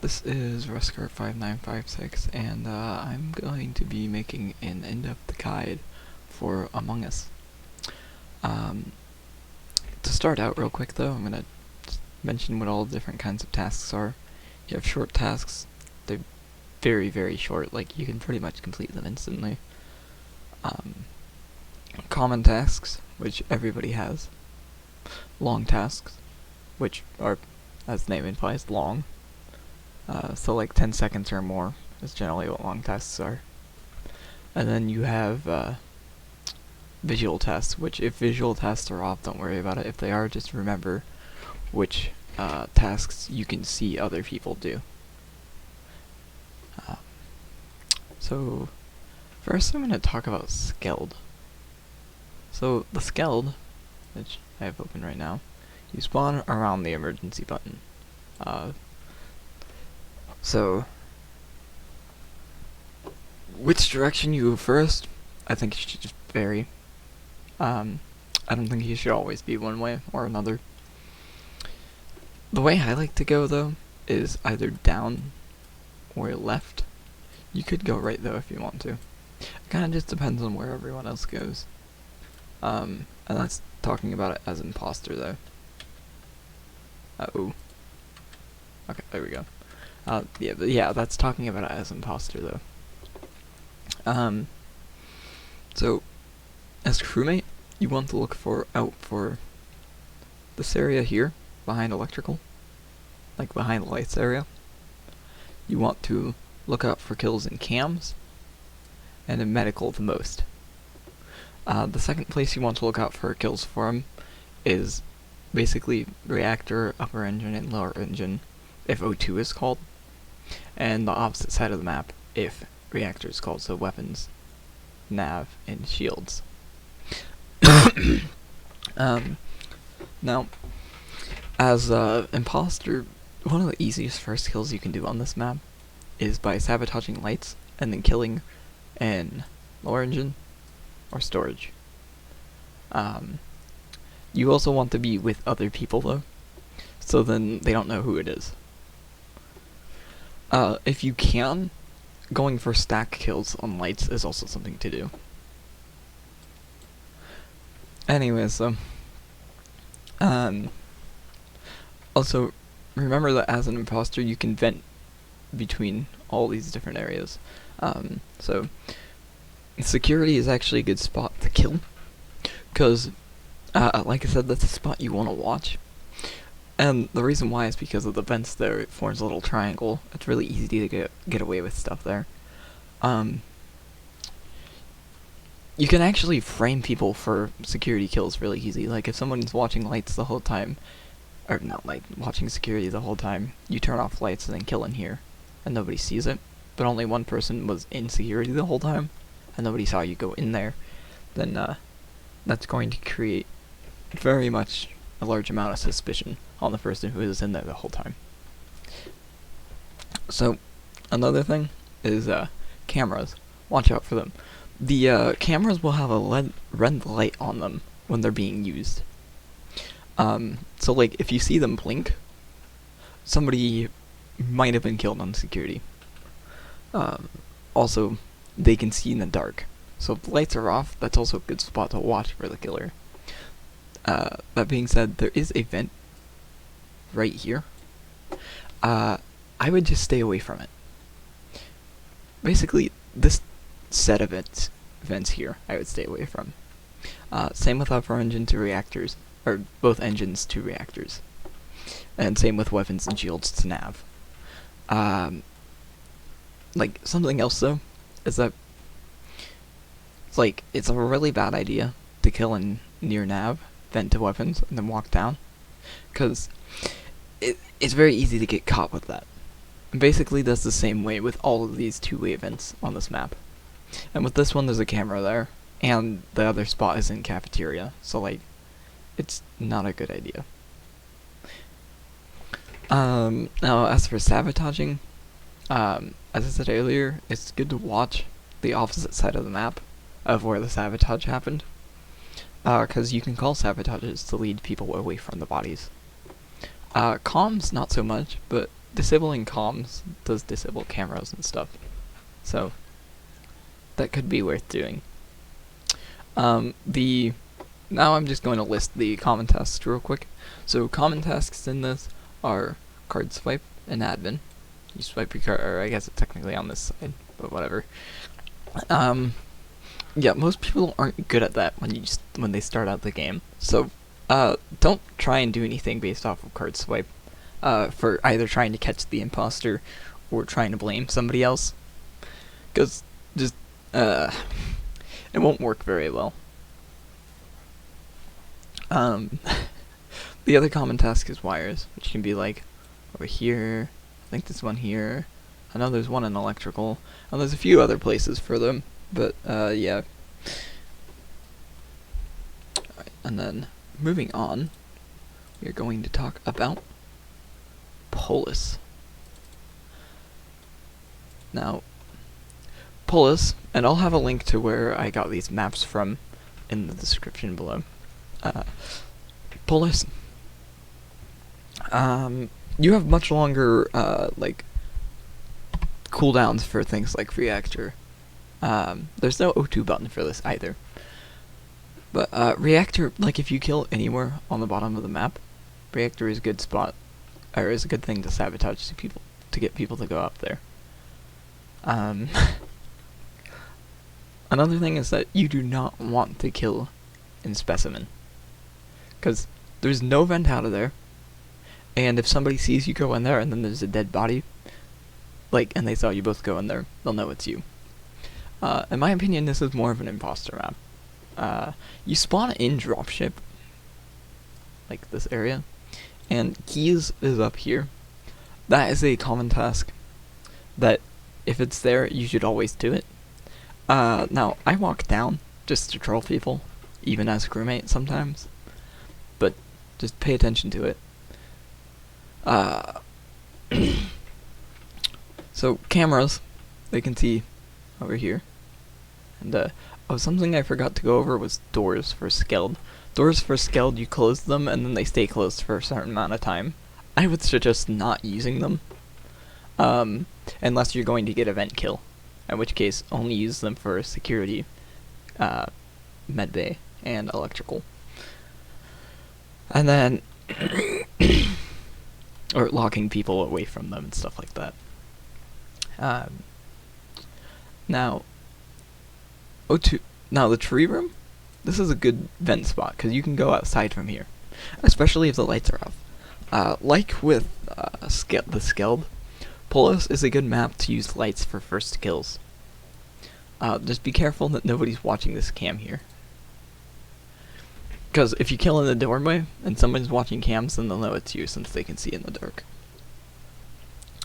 This is Ruskart5956, and I'm going to be making an in-depth guide for Among Us. Um, to start out real quick though, I'm going to mention what all the different kinds of tasks are. You have short tasks. They're very, very short, like you can pretty much complete them instantly. Common tasks, which everybody has. Long tasks, which are, as the name implies, long. So like 10 seconds or more is generally what long tasks are. And then you have visual tasks, which if visual tasks are off, don't worry about it. If they are, just remember which tasks you can see other people do. So first I'm going to talk about Skeld. So the Skeld, which I have open right now, you spawn around the emergency button. So, which direction you go first, I think it should just vary. I don't think you should always be one way or another. The way I like to go, though, is either down or left. You could go right, though, if you want to. It kind of just depends on where everyone else goes. And that's talking about it as imposter, though. Uh-oh. Okay, there we go. Yeah, that's talking about it as imposter, though. So, as crewmate, you want to look out for this area here, behind electrical, like behind the lights area. You want to look out for kills in cams, and in medical the most. The second place you want to look out for kills from is basically reactor, upper engine, and lower engine, if O2 is called, and the opposite side of the map if reactor is called, so weapons, nav, and shields. Now, as imposter, one of the easiest first kills you can do on this map is by sabotaging lights and then killing in lower engine or storage. You also want to be with other people though, so then they don't know who it is. If you can, going for stack kills on lights is also something to do. Anyways, also, remember that as an imposter you can vent between all these different areas. So, security is actually a good spot to kill, because, like I said, that's a spot you want to watch. And the reason why is because of the vents there. It forms a little triangle. It's really easy to get away with stuff there. You can actually frame people for security kills really easy. Like if someone's watching lights the whole time, or not watching security the whole time, you turn off lights and then kill in here, and nobody sees it. But only one person was in security the whole time, and nobody saw you go in there. Then that's going to create very much a large amount of suspicion on the person who is in there the whole time. So, another thing is cameras. Watch out for them. The cameras will have a red light on them when they're being used. So like, if you see them blink, somebody might have been killed on security. Also, they can see in the dark. So if the lights are off, that's also a good spot to watch for the killer. That being said, there is a vent right here. I would just stay away from it. Basically, this set of vents here, I would stay away from. Same with upper engine to reactors, or both engines to reactors. And same with weapons and shields to nav. Like, something else though, is that it's a really bad idea to kill in near nav, vent to weapons, and then walk down, because it's very easy to get caught with that. And basically that's the same way with all of these two-way vents on this map. And with this one there's a camera there, and the other spot is in cafeteria, so like, it's not a good idea. Now as for sabotaging, as I said earlier, it's good to watch the opposite side of the map of where the sabotage happened, because you can call sabotages to lead people away from the bodies. Comms, not so much, but disabling comms does disable cameras and stuff. So that could be worth doing. Now I'm just going to list the common tasks real quick. So common tasks in this are card swipe and admin. You swipe your card, or I guess it's technically on this side, but whatever. Yeah, most people aren't good at that when they start out the game. So don't try and do anything based off of card swipe for either trying to catch the imposter or trying to blame somebody else, because just it won't work very well. The other common task is wires, which can be like over here. I think there's one here. I know there's one in electrical, and there's a few other places for them, but yeah. Alright, and then moving on, we're going to talk about Polis. Now, Polis, and I'll have a link to where I got these maps from in the description below. Polis, you have much longer like cooldowns for things like reactor. There's no O2 button for this either. But reactor, like if you kill anywhere on the bottom of the map, reactor is a good spot, or is a good thing to sabotage to people, to get people to go up there. Another thing is that you do not want to kill in specimen, because there's no vent out of there, and if somebody sees you go in there and then there's a dead body, like, and they saw you both go in there, they'll know it's you. In my opinion, this is more of an imposter map. You spawn in dropship, like this area, and keys is up here. That is a common task that if it's there, you should always do it. Now, I walk down just to troll people, even as a crewmate sometimes, but just pay attention to it. So, cameras, they can see over here. And, something I forgot to go over was doors for Skeld. Doors for Skeld, you close them, and then they stay closed for a certain amount of time. I would suggest not using them, unless you're going to get a vent kill, in which case only use them for security, medbay, and electrical. And then, or locking people away from them and stuff like that. Now, the tree room, this is a good vent spot, because you can go outside from here, especially if the lights are off. Like with the Skeld, Polis is a good map to use lights for first kills. Just be careful that nobody's watching this cam here. Because if you kill in the doorway, and someone's watching cams, then they'll know it's you, since they can see in the dark.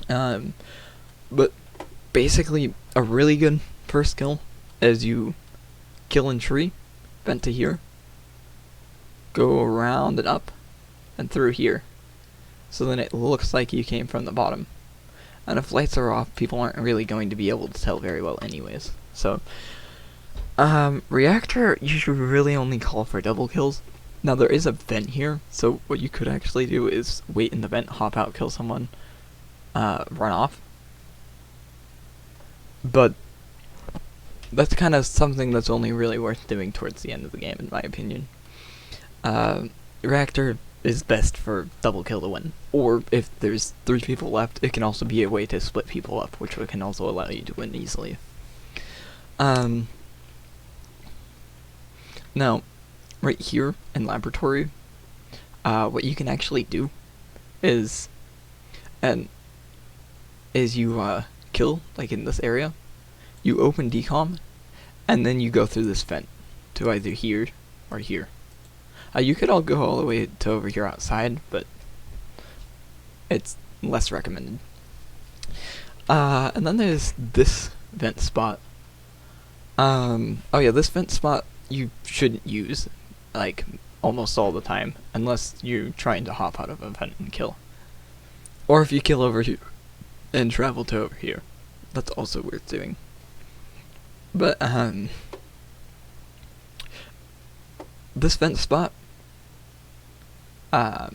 But basically, a really good first kill is you kill in tree, vent to here, go around and up, and through here. So then it looks like you came from the bottom. And if lights are off, people aren't really going to be able to tell very well anyways. So, reactor, you should really only call for double kills. Now there is a vent here, so what you could actually do is wait in the vent, hop out, kill someone, run off. But that's kind of something that's only really worth doing towards the end of the game, in my opinion. Reactor is best for double kill to win. Or if there's 3 people left, it can also be a way to split people up, which can also allow you to win easily. Now, right here in laboratory, what you can actually do is you kill, like in this area, you open decom, and then you go through this vent to either here or here. You could all go all the way to over here outside, but it's less recommended. And then there's this vent spot. Oh yeah, this vent spot you shouldn't use, like, almost all the time, unless you're trying to hop out of a vent and kill. Or if you kill over here and travel to over here, that's also worth doing. But, this vent spot, oh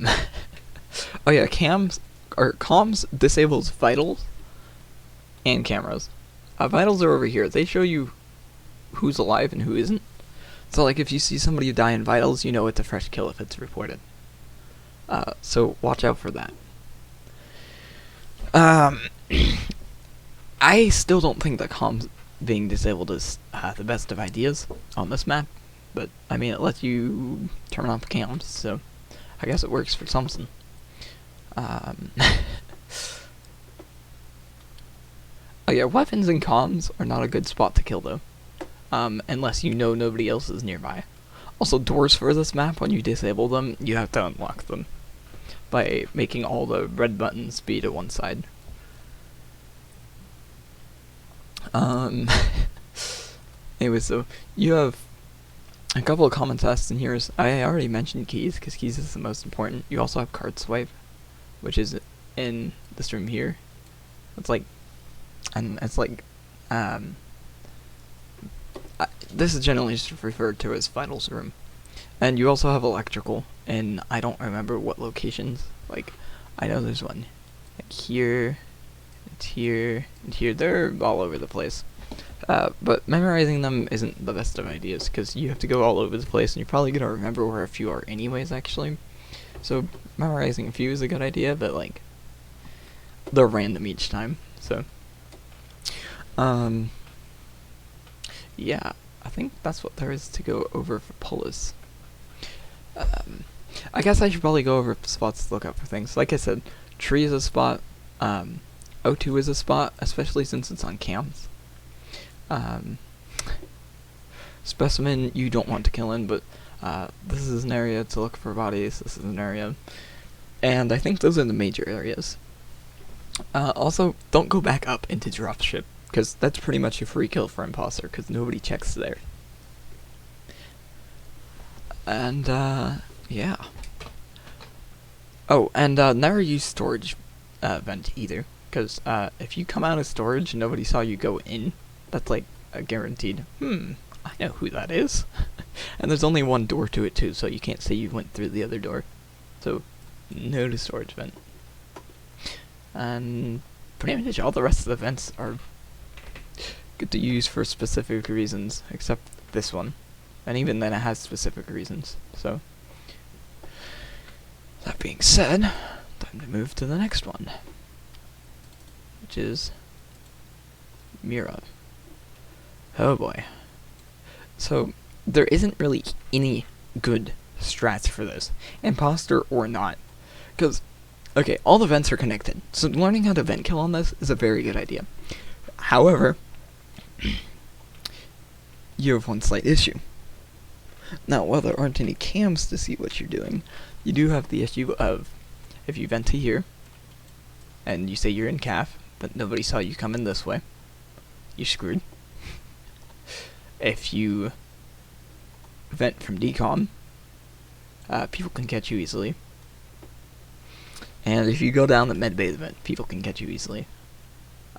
yeah, cams or comms disables vitals and cameras. Vitals are over here. They show you who's alive and who isn't. So like if you see somebody die in vitals, you know it's a fresh kill if it's reported. So watch out for that. I still don't think that comms being disabled is the best of ideas on this map, but I mean it lets you turn off cams, so I guess it works for something. Oh yeah, weapons and comms are not a good spot to kill though, unless you know nobody else is nearby. Also, doors for this map, when you disable them, you have to unlock them by making all the red buttons be to one side. Anyway, so you have a couple of common tests in here. I already mentioned keys, because keys is the most important. You also have card swipe, which is in this room here. It's like, this is generally just referred to as vitals room. And you also have electrical, and I don't remember what locations. Like, I know there's one like here, and here, and here. They're all over the place. But memorizing them isn't the best of ideas, because you have to go all over the place, and you're probably going to remember where a few are anyways, actually. So, memorizing a few is a good idea, but, like, they're random each time, so. Yeah, I think that's what there is to go over for Polis. I guess I should probably go over spots to look up for things. Like I said, tree is a spot, O2 is a spot, especially since it's on cams. Specimen you don't want to kill in, but this is an area to look for bodies, this is an area, and I think those are the major areas. Also, don't go back up into dropship, because that's pretty much a free kill for imposter, because nobody checks there. And, yeah. Oh, and never use storage vent either, because if you come out of storage and nobody saw you go in, that's like a guaranteed, I know who that is. And there's only one door to it too, so you can't say you went through the other door. So, no to storage vent. And pretty much all the rest of the vents are good to use for specific reasons, except this one. And even then it has specific reasons, so. That being said, time to move to the next one, which is Mira. Oh boy. So, there isn't really any good strats for this, imposter or not, because, okay, all the vents are connected, so learning how to vent kill on this is a very good idea. However, you have one slight issue. Now, while there aren't any cams to see what you're doing, you do have the issue of, if you vent to here, and you say you're in CAF, but nobody saw you come in this way, you're screwed. If you vent from decom, people can catch you easily. And if you go down the medbay vent, people can catch you easily.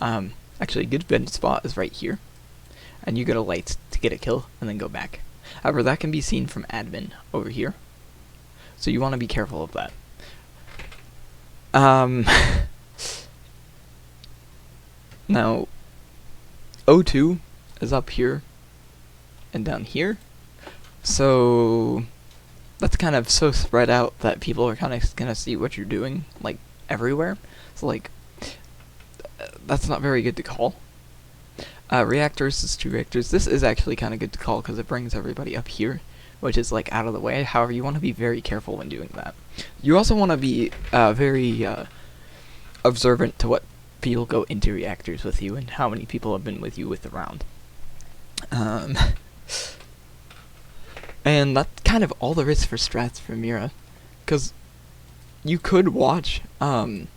Actually, a good vent spot is right here, and you go to lights to get a kill, and then go back. However, that can be seen from admin over here, so you want to be careful of that. Now, O2 is up here and down here, so that's kind of so spread out that people are kind of gonna see what you're doing, like, everywhere. So, like, that's not very good to call. Reactors is 2 reactors. This is actually kind of good to call because it brings everybody up here, which is like out of the way. However, you want to be very careful when doing that. You also want to be very observant to what people go into reactors with you and how many people have been with you with the round. And that's kind of all there is for strats for Mira, because you could watch logs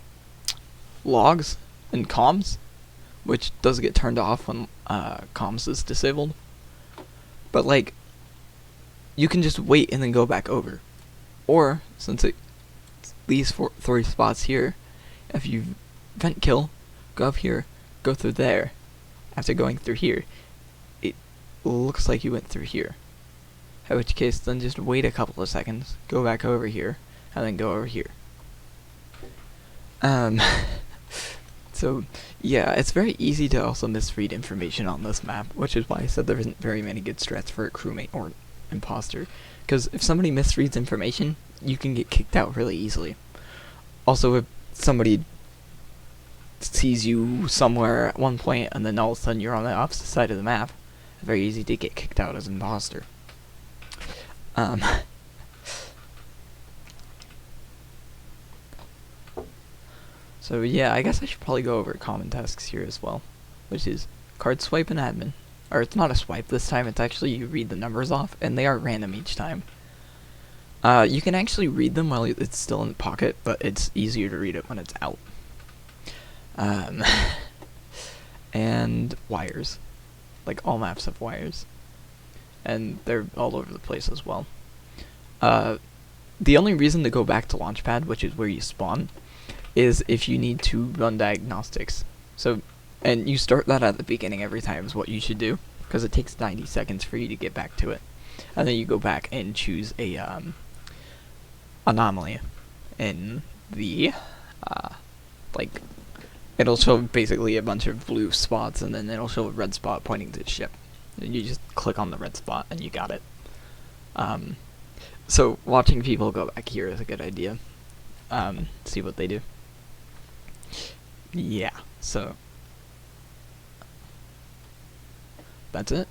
and comms, which does get turned off when comms is disabled. But, like, you can just wait and then go back over. Or, since it's these 3 spots here, if you vent kill, go up here, go through there. After going through here, it looks like you went through here. In which case, then just wait a couple of seconds, go back over here, and then go over here. Um, so, yeah, it's very easy to also misread information on this map, which is why I said there isn't very many good strats for a crewmate or imposter. Because if somebody misreads information, you can get kicked out really easily. Also, if somebody sees you somewhere at one point and then all of a sudden you're on the opposite side of the map, very easy to get kicked out as an imposter. So yeah, I guess I should probably go over common tasks here as well, which is card swipe and admin. Or it's not a swipe this time, it's actually you read the numbers off, and they are random each time. You can actually read them while it's still in the pocket, but it's easier to read it when it's out. And wires. Like, all maps have wires. And they're all over the place as well. The only reason to go back to Launchpad, which is where you spawn, is if you need to run diagnostics. So, and you start that at the beginning every time is what you should do, because it takes 90 seconds for you to get back to it. And then you go back and choose a anomaly in the like, it'll show basically a bunch of blue spots, and then it'll show a red spot pointing to the ship. And you just click on the red spot and you got it. So watching people go back here is a good idea. See what they do. Yeah, so that's it.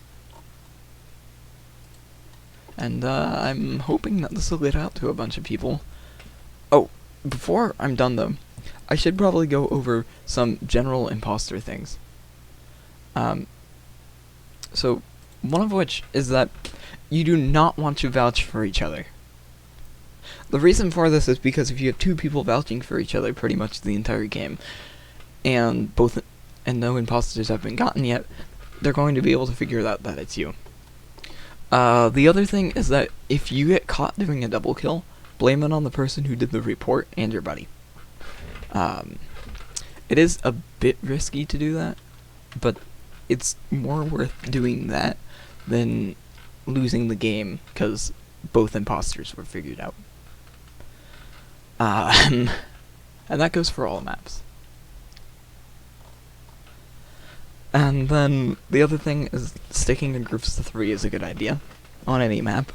And I'm hoping that this will get out to a bunch of people. Oh, before I'm done though, I should probably go over some general imposter things. So one of which is that you do not want to vouch for each other. The reason for this is because if you have two people vouching for each other pretty much the entire game, and no imposters have been gotten yet, they're going to be able to figure out that it's you. The other thing is that if you get caught doing a double kill, blame it on the person who did the report and your buddy. It is a bit risky to do that, but it's more worth doing that than losing the game because both imposters were figured out. And that goes for all maps. And then the other thing is sticking in groups of 3 is a good idea on any map,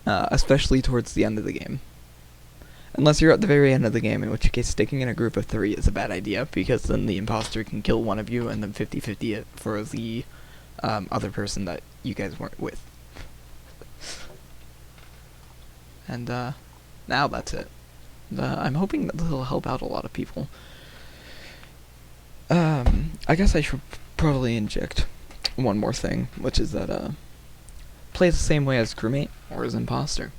especially towards the end of the game. Unless you're at the very end of the game, in which case sticking in a group of 3 is a bad idea, because then the imposter can kill one of you and then 50-50 it for the other person that you guys weren't with. And now that's it. I'm hoping that this will help out a lot of people. I guess I should probably inject one more thing, which is that play the same way as crewmate or as imposter.